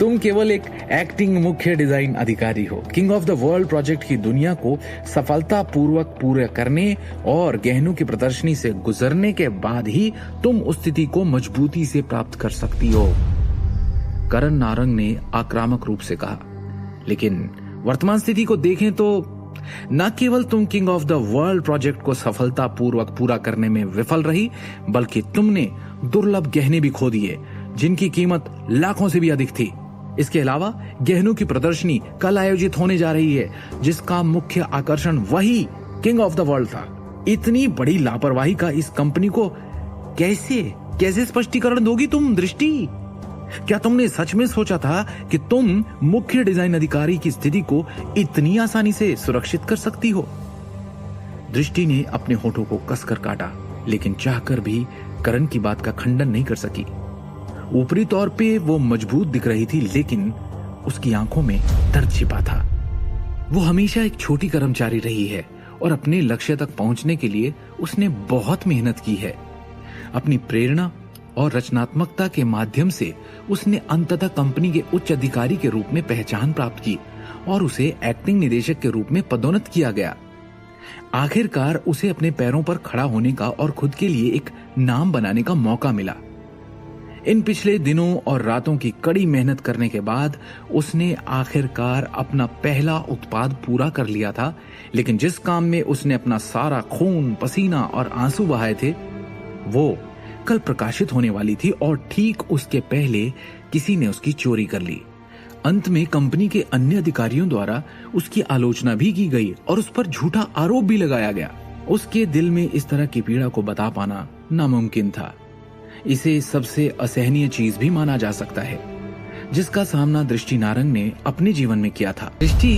तुम केवल एक एक्टिंग मुख्य डिजाइन अधिकारी हो। King of the world project की दुनिया को सफलतापूर्वक पूरा करने और गहनों की प्रदर्शनी से गुजरने के बाद ही तुम उस स्थिति को मजबूती से प्राप्त कर सकती हो, करण नारंग ने आक्रामक रूप से कहा। लेकिन वर्तमान स्थिति को देखें तो न केवल तुम king of the world project को सफलतापूर्वक पूरा करने में विफल रही, बल्कि तुमने दुर्लभ गहने भी खो दिए जिनकी कीमत लाखों से भी अधिक थी। इसके अलावा गहनों की प्रदर्शनी कल आयोजित होने जा रही है, जिसका मुख्य आकर्षण वही किंग ऑफ द वर्ल्ड था। इतनी बड़ी लापरवाही का इस कंपनी को कैसे स्पष्टीकरण दोगी तुम दृष्टि? क्या तुमने सच में सोचा था कि तुम मुख्य डिजाइन अधिकारी की स्थिति को इतनी आसानी से सुरक्षित कर सकती हो? दृष्टि ने अपने होठों को कसकर काटा, लेकिन चाहकर भी करण की बात का खंडन नहीं कर सकी। ऊपरी तौर पे वो मजबूत दिख रही थी, लेकिन उसकी आंखों में दर्द छिपा था। वो हमेशा एक छोटी कर्मचारी रही है और अपने लक्ष्य तक पहुंचने के लिए उसने बहुत मेहनत की है। अपनी प्रेरणा और रचनात्मकता के माध्यम से उसने अंततः कंपनी के उच्च अधिकारी के रूप में पहचान प्राप्त की और उसे एक्टिंग निदेशक के रूप में पदोन्नत किया गया। आखिरकार उसे अपने पैरों पर खड़ा होने का और खुद के लिए एक नाम बनाने का मौका मिला। इन पिछले दिनों और रातों की कड़ी मेहनत करने के बाद उसने आखिरकार अपना पहला उत्पाद पूरा कर लिया था, लेकिन जिस काम में उसने अपना सारा खून, पसीना और आंसू बहाए थे, वो कल प्रकाशित होने वाली थी और ठीक उसके पहले किसी ने उसकी चोरी कर ली। अंत में कंपनी के अन्य अधिकारियों द्वारा उसकी आलोचना भी की गई और उस पर झूठा आरोप भी लगाया गया। उसके दिल में इस तरह की पीड़ा को बता पाना नामुमकिन था। इसे सबसे असहनीय चीज भी माना जा सकता है जिसका सामना दृष्टि नारंग ने अपने जीवन में किया था। दृष्टि,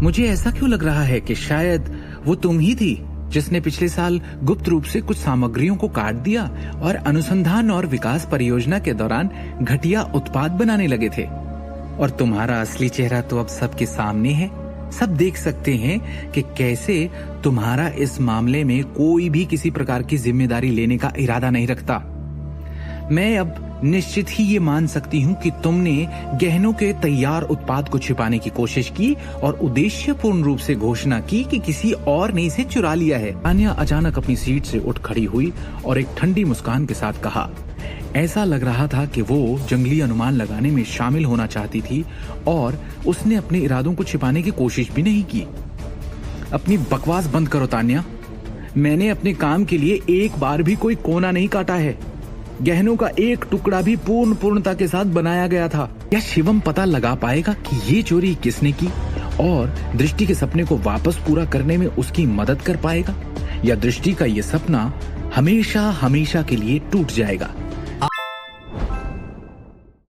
मुझे ऐसा क्यों लग रहा है कि शायद वो तुम ही थी जिसने पिछले साल गुप्त रूप से कुछ सामग्रियों को काट दिया और अनुसंधान और विकास परियोजना के दौरान घटिया उत्पाद बनाने लगे थे। और तुम्हारा असली चेहरा तो अब सबके सामने है। सब देख सकते हैं कि कैसे तुम्हारा इस मामले में कोई भी किसी प्रकार की जिम्मेदारी लेने का इरादा नहीं रखता। मैं अब निश्चित ही ये मान सकती हूँ कि तुमने गहनों के तैयार उत्पाद को छिपाने की कोशिश की और उद्देश्यपूर्ण रूप से घोषणा की कि किसी और ने इसे चुरा लिया है। तान्या अचानक अपनी सीट से उठ खड़ी हुई और एक ठंडी मुस्कान के साथ कहा। ऐसा लग रहा था कि वो जंगली अनुमान लगाने में शामिल होना चाहती थी और उसने अपने इरादों को छिपाने की कोशिश भी नहीं की। अपनी बकवास बंद करो तान्या। मैंने अपने काम के लिए एक बार भी कोई कोना नहीं काटा है। गहनों का एक टुकड़ा भी पूर्णता के साथ बनाया गया था। क्या शिवम पता लगा पाएगा कि ये चोरी किसने की और दृष्टि के सपने को वापस पूरा करने में उसकी मदद कर पाएगा, या दृष्टि का ये सपना हमेशा के लिए टूट जाएगा?